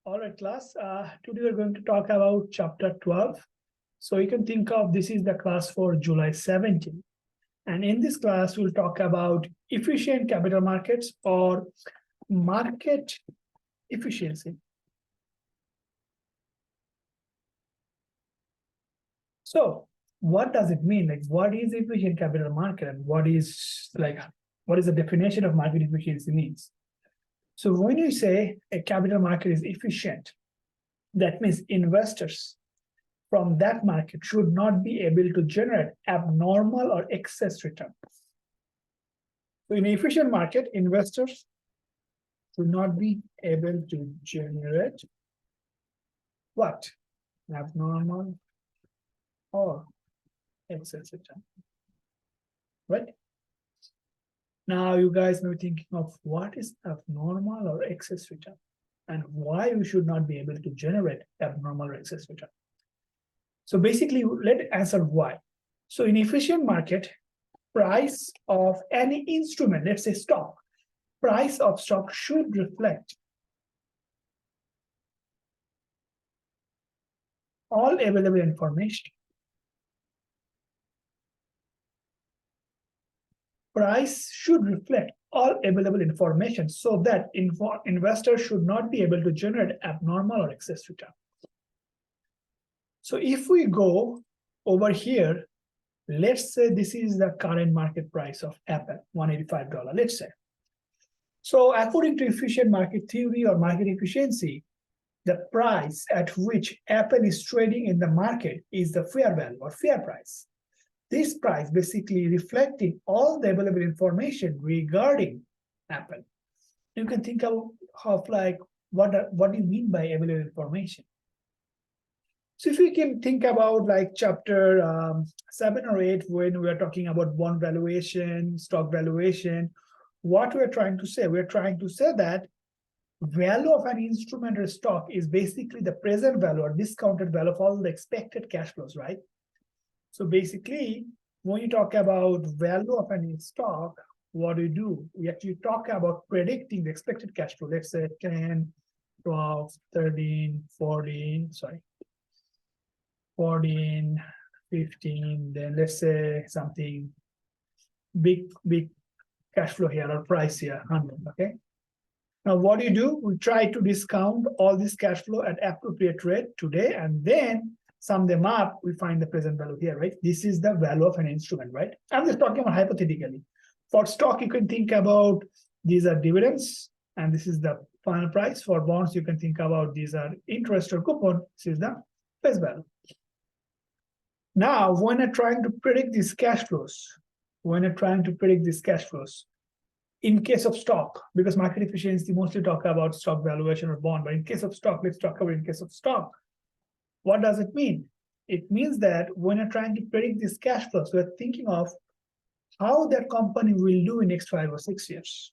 All right, class. Today we're going to talk about chapter 12. So you can think of this is the class for July 17. And in this class, we'll talk about efficient capital markets or market efficiency. So what does it mean? Like, what is efficient capital market and what is the definition of market efficiency means? So when you say a capital market is efficient, that means investors from that market should not be able to generate abnormal or excess return. So in an efficient market, investors should not be able to generate what? Abnormal or excess return. Right? Now you guys may be thinking of what is abnormal or excess return and why we should not be able to generate abnormal or excess return. So basically, let's answer why. So in efficient market, price of any instrument, let's say stock, price of stock should reflect all available information. Price should reflect all available information so that investors should not be able to generate abnormal or excess return. So if we go over here, let's say this is the current market price of Apple, $185, let's say. So according to efficient market theory or market efficiency, the price at which Apple is trading in the market is the fair value or fair price. This price basically reflecting all the available information regarding Apple. You can think of like what do you mean by available information? So if we can think about like chapter 7 or 8, when we are talking about bond valuation, stock valuation, what we're trying to say? We're trying to say that value of an instrument or stock is basically the present value or discounted value of all the expected cash flows, right? So basically, when you talk about value of any stock, what do you do? We actually talk about predicting the expected cash flow. Let's say 10, 12, 13, 14, 15, then let's say something big cash flow here or price here, 100, okay? Now, what do? We try to discount all this cash flow at appropriate rate today, and then sum them up, we find the present value here, right? This is the value of an instrument, right? I'm just talking about hypothetically. For stock, you can think about these are dividends, and this is the final price. For bonds, you can think about these are interest or coupon. This is the face value. Now, when you're trying to predict these cash flows, in case of stock, because market efficiency mostly talk about stock valuation or bond, but in case of stock, let's talk about in case of stock. What does it mean? It means that when you're trying to predict these cash flows, we're thinking of how that company will do in next 5 or 6 years.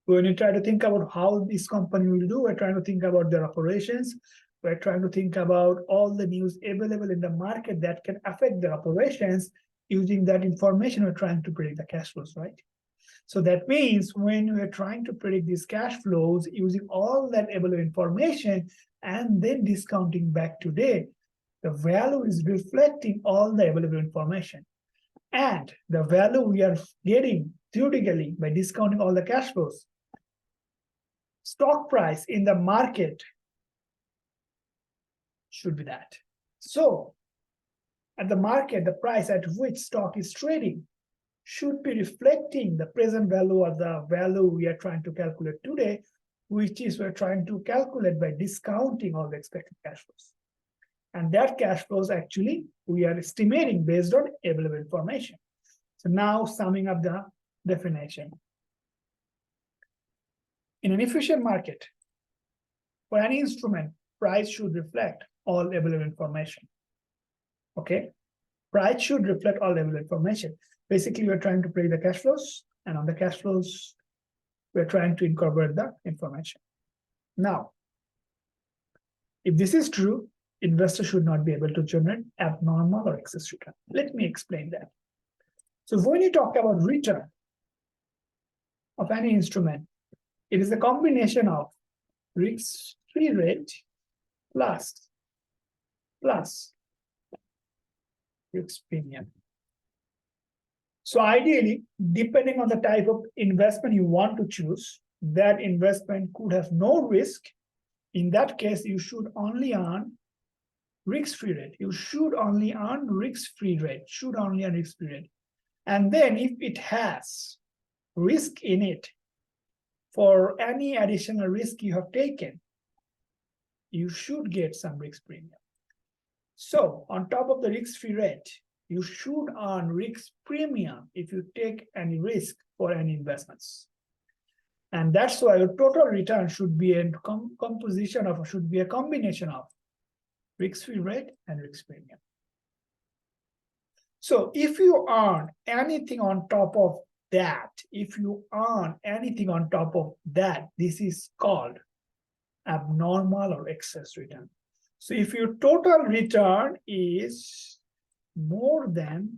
When you try to think about how this company will do, we're trying to think about their operations. We're trying to think about all the news available in the market that can affect their operations. Using that information, we're trying to predict the cash flows, right? So that means when we're trying to predict these cash flows using all that available information and then discounting back today, the value is reflecting all the available information. And the value we are getting theoretically by discounting all the cash flows, stock price in the market should be that. So at the market, the price at which stock is trading should be reflecting the present value or the value we are trying to calculate today, which is we're trying to calculate by discounting all the expected cash flows. And that cash flows actually we are estimating based on available information. So now summing up the definition. In an efficient market, for any instrument, price should reflect all available information. Okay? Price should reflect all available information. Basically, we're trying to predict the cash flows, and on the cash flows, we're trying to incorporate the information. Now, if this is true, investors should not be able to generate abnormal or excess return. Let me explain that. So when you talk about return of any instrument, it is a combination of risk risk-free rate plus risk premium. So ideally, depending on the type of investment you want to choose, that investment could have no risk. In that case, you should only earn risk-free rate. You should only earn risk-free rate, And then if it has risk in it, for any additional risk you have taken, you should get some risk premium. So on top of the risk-free rate, you should earn risk premium if you take any risk for any investments. And that's why your total return should be a combination of risk-free rate and risk premium. So if you earn anything on top of that, this is called abnormal or excess return. So if your total return is more than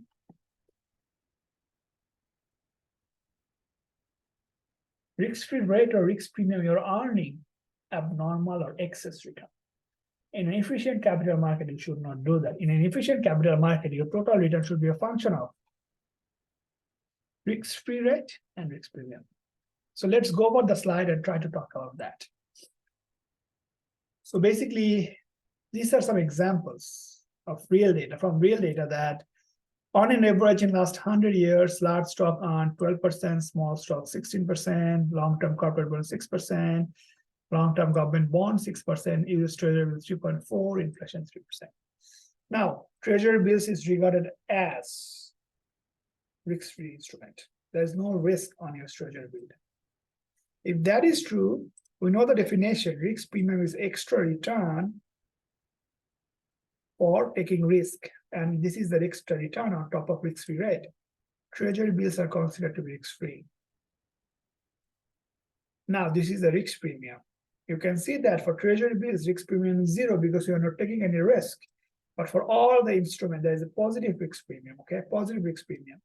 risk-free rate or risk premium, you're earning abnormal or excess return. In an efficient capital market, you should not do that. In an efficient capital market, your total return should be a function of risk-free rate and risk premium. So let's go over the slide and try to talk about that. So basically, these are some examples of real data that on an average in last 100 years, large stock earned 12%, small stock 16%, long-term corporate bond 6%, long-term government bond 6%, US Treasury bill 3.4%, inflation 3%. Now, Treasury bills is regarded as risk-free instrument. There's no risk on US Treasury bill. If that is true, we know the definition. Risk premium is extra return for taking risk, and this is the extra return on top of risk-free rate. Treasury bills are considered to be risk-free. Now, this is the risk premium. You can see that for Treasury bills, risk premium is 0 because you are not taking any risk. But for all the instrument, there is a positive risk premium, okay? Positive risk premium.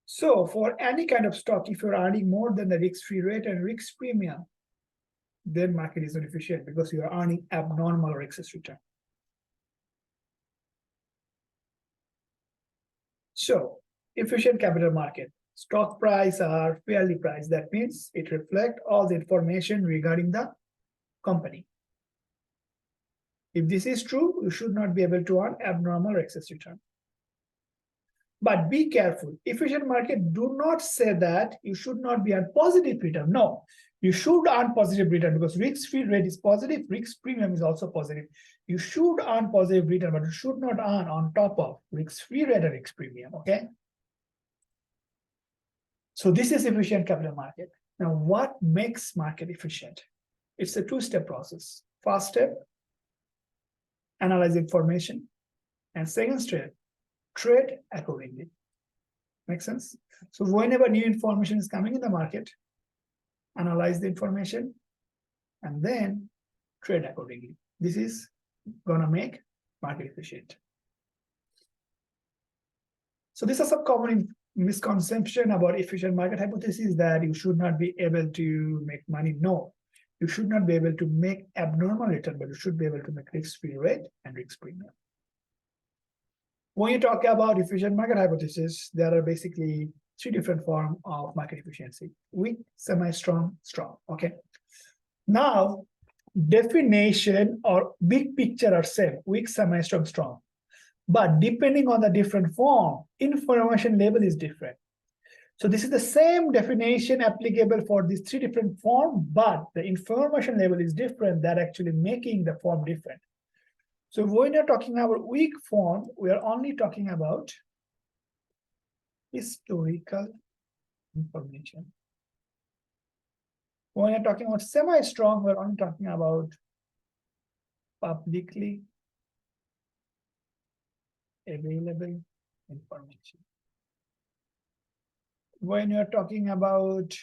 So for any kind of stock, if you're earning more than the risk-free rate and risk premium, then market is not efficient because you are earning abnormal or excess return. So efficient capital market, stock price are fairly priced. That means it reflects all the information regarding the company. If this is true, you should not be able to earn abnormal or excess return. But be careful. Efficient market do not say that you should not be on positive return. No, you should earn positive return because risk-free rate is positive, risk premium is also positive. You should earn positive return, but you should not earn on top of risk-free rate or risk premium, okay? So this is efficient capital market. Now, what makes market efficient? It's a two-step process. First step, analyze information. And second step, trade accordingly. Make sense? So whenever new information is coming in the market, analyze the information and then trade accordingly. This is gonna make market efficient. So this is some common misconception about efficient market hypothesis that you should not be able to make money. No, you should not be able to make abnormal return, but you should be able to make risk-free rate and risk premium. When you talk about efficient market hypothesis, there are basically three different forms of market efficiency: weak, semi-strong, strong. Okay. Now, definition or big picture are same: weak, semi-strong, strong. But depending on the different form, information level is different. So this is the same definition applicable for these three different forms, but the information level is different, that actually making the form different. So when you're talking about weak form, we are only talking about historical information. When you're talking about semi-strong, we're only talking about publicly available information. When you're talking about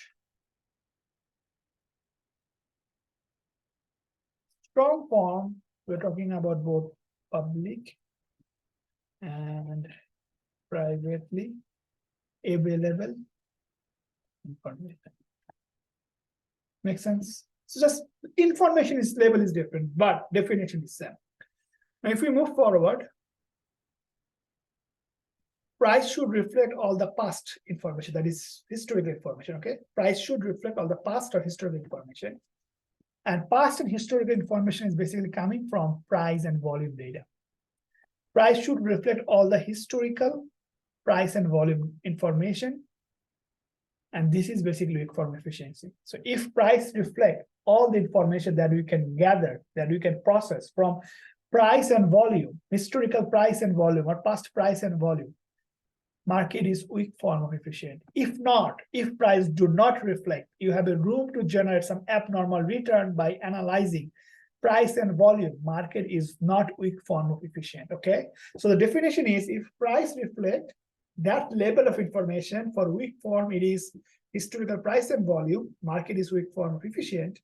strong form, we're talking about both public and privately available information. Make sense? So just information is label is different, but definition is same. Now, if we move forward, price should reflect all the past information, that is historical information, okay? Price should reflect all the past or historical information. And past and historical information is basically coming from price and volume data. Price should reflect all the historical price and volume information. And this is basically weak form efficiency. So if price reflect all the information that we can gather, that we can process from price and volume, historical price and volume, or past price and volume, market is weak form of efficient. If not, if price do not reflect, you have a room to generate some abnormal return by analyzing price and volume. Market is not weak form of efficient, okay? So the definition is, if price reflect that level of information, for weak form, it is historical price and volume, market is weak form of efficient.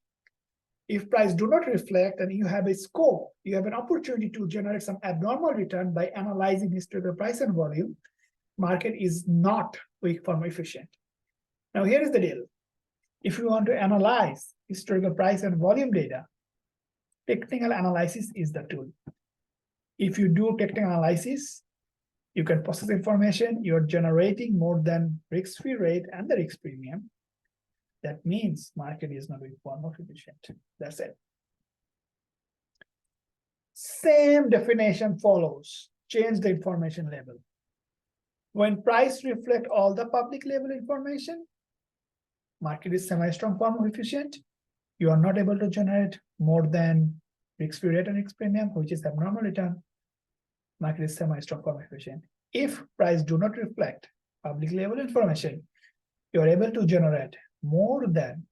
If price do not reflect, and you have a scope, you have an opportunity to generate some abnormal return by analyzing historical price and volume, market is not weak form efficient. Now, here is the deal. If you want to analyze historical price and volume data, technical analysis is the tool. If you do technical analysis, you can process information, you're generating more than risk-free rate and the risk premium. That means market is not weak form of efficient. That's it. Same definition follows. Change the information label. When price reflect all the public level information, market is semi-strong form of efficient. You are not able to generate more than risk-free rate and risk premium, which is abnormal return. Market is semi-strong form of efficient. If price do not reflect public level information, you are able to generate more than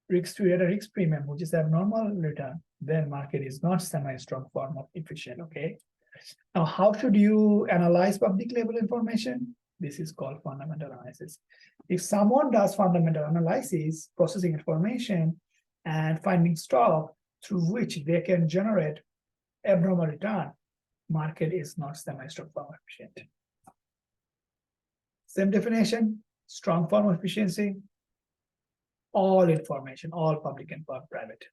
risk-free rate and risk premium, which is abnormal return, then market is not semi-strong form of efficient, okay? Now, how should you analyze public level information? This is called fundamental analysis. If someone does fundamental analysis, processing information and finding stock through which they can generate abnormal return, market is not semi-strong form of efficient. Same definition, strong form of efficiency, all information, all public and private.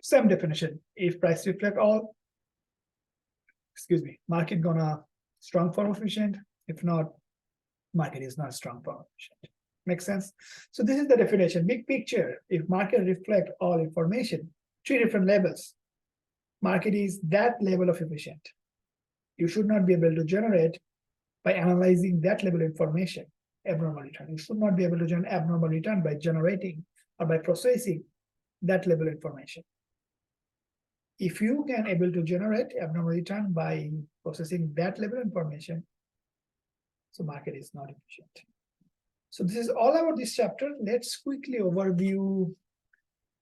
Same definition, if price reflect all, market gonna strong form of efficient. If not, market is not strong form of efficient. Make sense? So this is the definition. Big picture, if market reflect all information, 3 different levels, market is that level of efficient. You should not be able to generate, by analyzing that level of information, abnormal return. You should not be able to generate abnormal return by generating or by processing that level of information. If you can able to generate abnormal return by processing that level of information, so market is not efficient. So this is all about this chapter. Let's quickly overview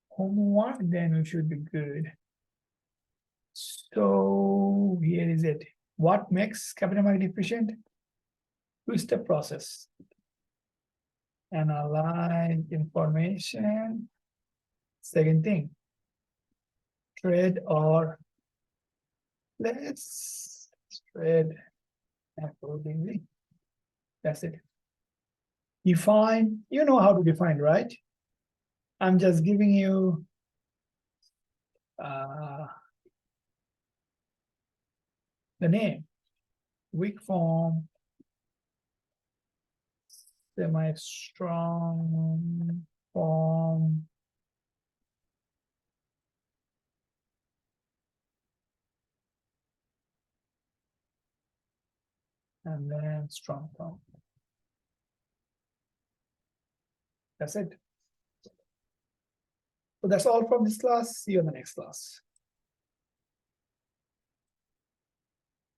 homework, then we should be good. So here is it. What makes capital market efficient? Two-step process. Analyze information. Second thing, trade or let's trade accordingly. That's it. Define, you know how to define, right? I'm just giving you the name, weak form, semi-strong form, and then strong form. That's it. So that's all from this class. See you in the next class.